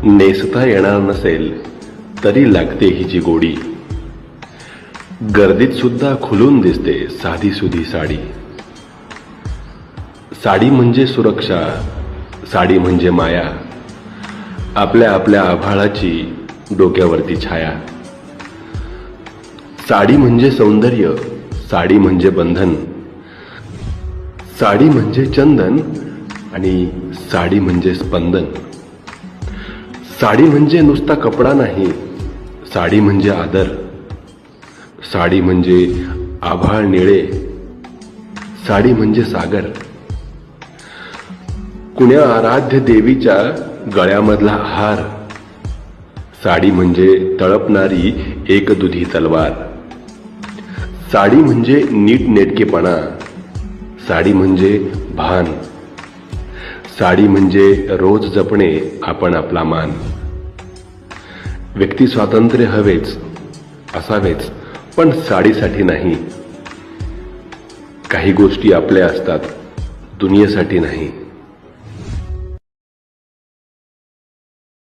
नेसता येणार नसेल तरी लागते हिची गोडी. गर्दीत सुद्धा खुलून दिसते साधी सुधी साडी. साडी म्हणजे सुरक्षा, साडी म्हणजे माया, आपल्या आपल्या आभाळाची डोक्यावरती छाया. साडी म्हणजे सौंदर्य, साडी म्हणजे बंधन, साडी म्हणजे चंदन आणि साडी म्हणजे स्पंदन. साडी म्हणजे नुसता कपडा नाही, साडी म्हणजे आदर, साडी म्हणजे आभाळ निळे, साडी म्हणजे सागर. कुण्या आराध्य देवीच्या गळ्यामधला हार, साडी म्हणजे तळपणारी एकदुधी तलवार. साडी म्हणजे नीटनेटकेपणा, साडी म्हणजे भान, साडी म्हणजे रोज जपणे आपण आपला मान. व्यक्ती स्वातंत्र्य हवेच, असावेच, पण साडीसाठी नाही. काही गोष्टी आपल्या असतात, दुनियेसाठी नाही.